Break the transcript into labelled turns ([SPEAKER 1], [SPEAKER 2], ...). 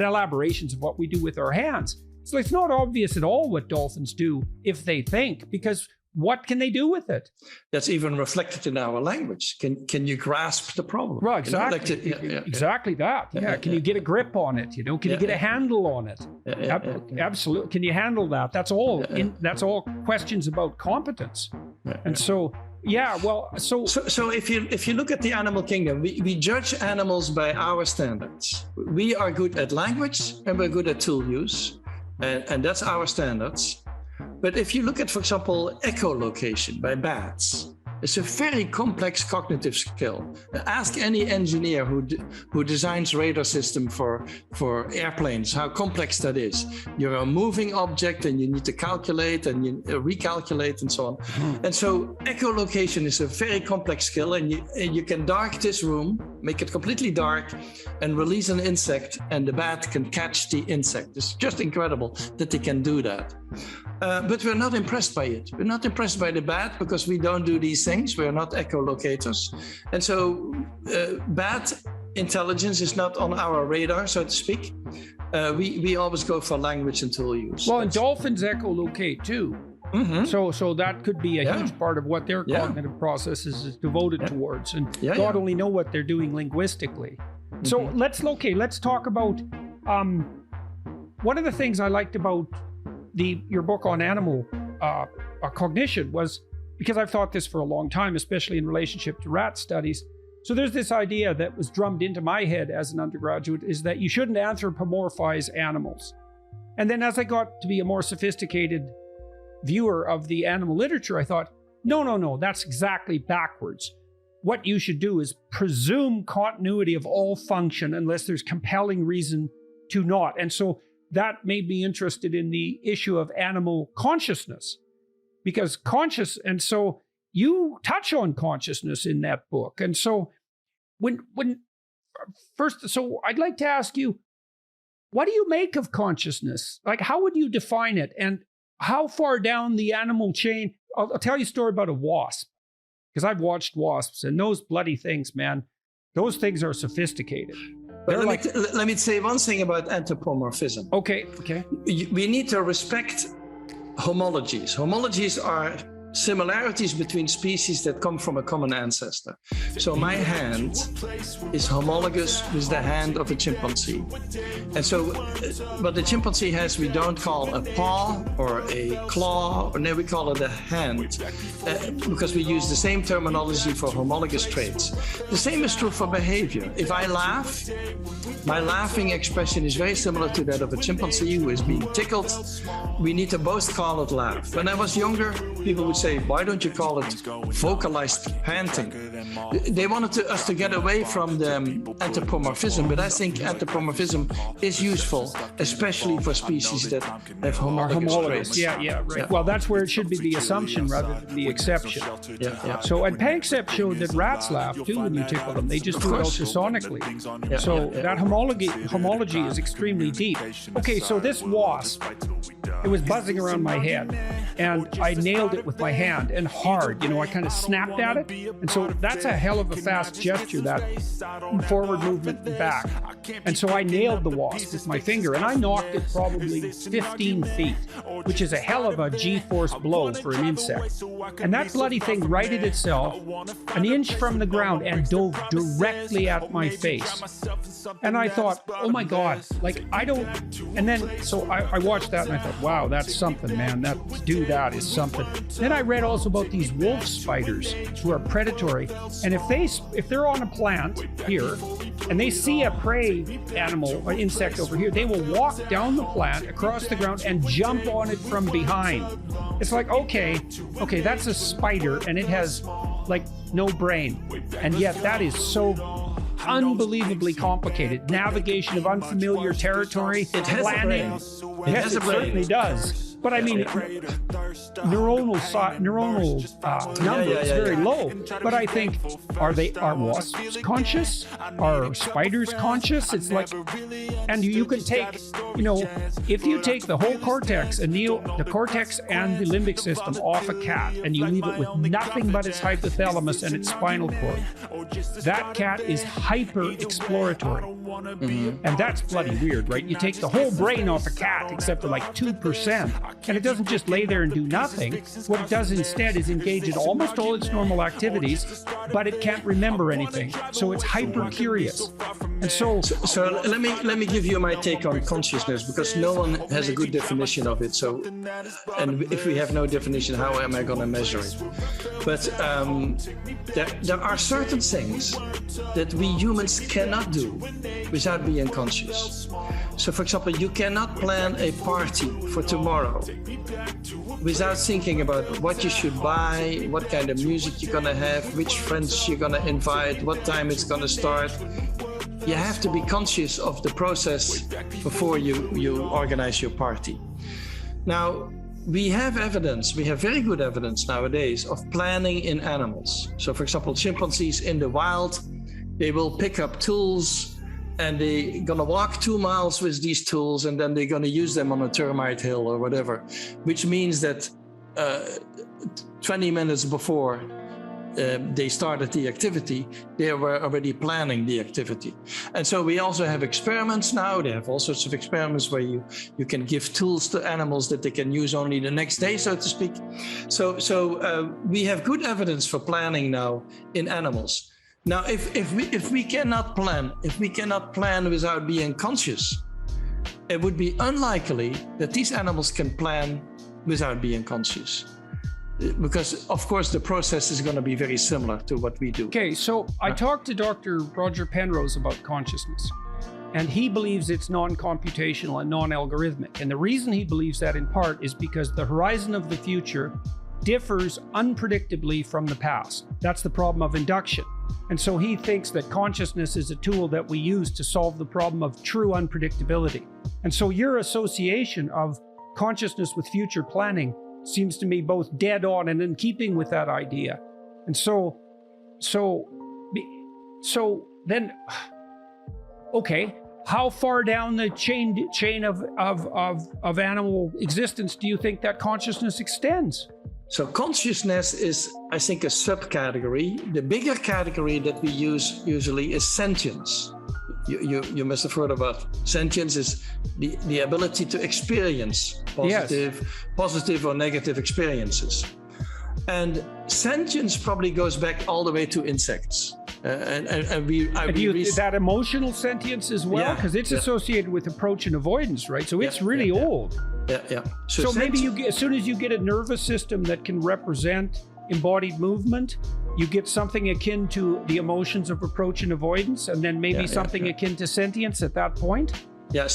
[SPEAKER 1] elaborations of what we do with our hands. So it's not obvious at all what dolphins do if they think, because what can they do with it?
[SPEAKER 2] That's even reflected in our language. Can you grasp the problem?
[SPEAKER 1] Well, exactly. Exactly that. Yeah. Can you get a grip on it? You know, can you get a handle on it? Absolutely. Can you handle that? That's all. That's all questions about competence. And so, so
[SPEAKER 2] if you look at the animal kingdom, we judge animals by our standards. We are good at language and we're good at tool use, and that's our standards. But if you look at, for example, echolocation by bats, it's a very complex cognitive skill. Ask any engineer who designs radar system for airplanes how complex that is. You're a moving object and you need to calculate and you recalculate and so on. And so echolocation is a very complex skill, and you can dark this room, make it completely dark, and release an insect, and the bat can catch the insect. It's just incredible that they can do that. But we're not impressed by it. We're not impressed by the bat because we don't do these things. We're not echolocators. And so bat intelligence is not on our radar, so to speak. We always go for language and tool use.
[SPEAKER 1] Well, and dolphins echolocate too. So that could be a huge part of what their cognitive process is devoted towards. And God only know what they're doing linguistically. So let's talk about one of the things I liked about your book on animal cognition was, because I've thought this for a long time, especially in relationship to rat studies. So there's this idea that was drummed into my head as an undergraduate, is that you shouldn't anthropomorphize animals. And then as I got to be a more sophisticated viewer of the animal literature, I thought, no, that's exactly backwards. What you should do is presume continuity of all function unless there's compelling reason to not. And so that made me interested in the issue of animal consciousness, because and so you touch on consciousness in that book. And so so I'd like to ask you, what do you make of consciousness? Like, how would you define it? And how far down the animal chain? I'll tell you a story about a wasp, because I've watched wasps, and those bloody things, man, those things are sophisticated.
[SPEAKER 2] But let me say one thing about anthropomorphism.
[SPEAKER 1] Okay.
[SPEAKER 2] We need to respect homologies. Homologies are similarities between species that come from a common ancestor. So my hand is homologous with the hand of a chimpanzee. And so what the chimpanzee has, we don't call a paw or a claw, or no, we call it a hand, because we use the same terminology for homologous traits. The same is true for behavior. If I laugh, my laughing expression is very similar to that of a chimpanzee who is being tickled. We need to both call it laugh. When I was younger, people would say, why don't you call it vocalized panting? They wanted us to get away from the anthropomorphism, but I think anthropomorphism is useful, especially for species that have homologous traits.
[SPEAKER 1] Right. Well, that's where it should be the assumption rather than the exception. So, and Panksepp showed that rats laugh too when you tickle them. They just do it ultrasonically. So that homology is extremely deep. Okay, so this wasp, it was buzzing around my head, and I nailed it with my hand, and hard. You know, I kind of snapped at it, and so that's a hell of a fast gesture, that forward movement and back. And so I nailed the wasp with my finger, and I knocked it probably 15 feet, which is a hell of a G-force blow for an insect. And that bloody thing righted itself an inch from the ground and dove directly at my face. And I thought, oh my God, like I don't, and then, so I watched that and I thought, wow, that's something, man, that is something. Then I read also about these wolf spiders who are predatory. And if they're on a plant here and they see a prey animal or insect over here, they will walk down the plant across the ground and jump on it from behind. It's like, okay, that's a spider and it has like no brain. And yet that is so unbelievally complicated. Navigation of unfamiliar territory, planning. Yes, it certainly does. But I mean, neuronal number is very low. But I think, are wasps conscious? Are spiders conscious? It's like, and you can take, if you take the whole cortex and the cortex and the limbic system off a cat, and you leave it with nothing but its hypothalamus and its spinal cord, that cat is hyper exploratory. And that's bloody weird, right? You take the whole brain off a cat except for like 2%, and it doesn't just lay there and do nothing. What it does instead is engage in almost all its normal activities, but it can't remember anything. So it's hyper curious. And so
[SPEAKER 2] let me give you my take on consciousness, because no one has a good definition of it. So, and if we have no definition, how am I going to measure it? But there are certain things that we humans cannot do without being conscious. So, for example, you cannot plan a party for tomorrow without thinking about what you should buy, what kind of music you're going to have, which friends you're going to invite, what time it's going to start. You have to be conscious of the process before you organize your party. Now, we have evidence, we have very good evidence nowadays of planning in animals. So, for example, chimpanzees in the wild, they will pick up tools and they're gonna walk 2 miles with these tools, and then they're gonna use them on a termite hill or whatever, which means that 20 minutes before they started the activity, they were already planning the activity. And so we also have experiments now. They have all sorts of experiments where you can give tools to animals that they can use only the next day, so to speak. So we have good evidence for planning now in animals. Now, if we cannot plan without being conscious, it would be unlikely that these animals can plan without being conscious. Because, of course, the process is going to be very similar to what we do.
[SPEAKER 1] Okay, so I talked to Dr. Roger Penrose about consciousness, and he believes it's non-computational and non-algorithmic. And the reason he believes that in part is because the horizon of the future differs unpredictably from the past. That's the problem of induction. And so he thinks that consciousness is a tool that we use to solve the problem of true unpredictability. And so your association of consciousness with future planning seems to me both dead on and in keeping with that idea. And so then, okay, how far down the chain of animal existence do you think that consciousness extends?
[SPEAKER 2] So consciousness is, I think, a subcategory. The bigger category that we use usually is sentience. You must have heard about sentience. Is the ability to experience positive or negative experiences. And sentience probably goes back all the way to insects.
[SPEAKER 1] That emotional sentience as well, because it's associated with approach and avoidance, right? So it's really old.
[SPEAKER 2] Yeah.
[SPEAKER 1] So maybe as soon as you get a nervous system that can represent embodied movement, you get something akin to the emotions of approach and avoidance, and then maybe something akin to sentience at that point.
[SPEAKER 2] Yeah,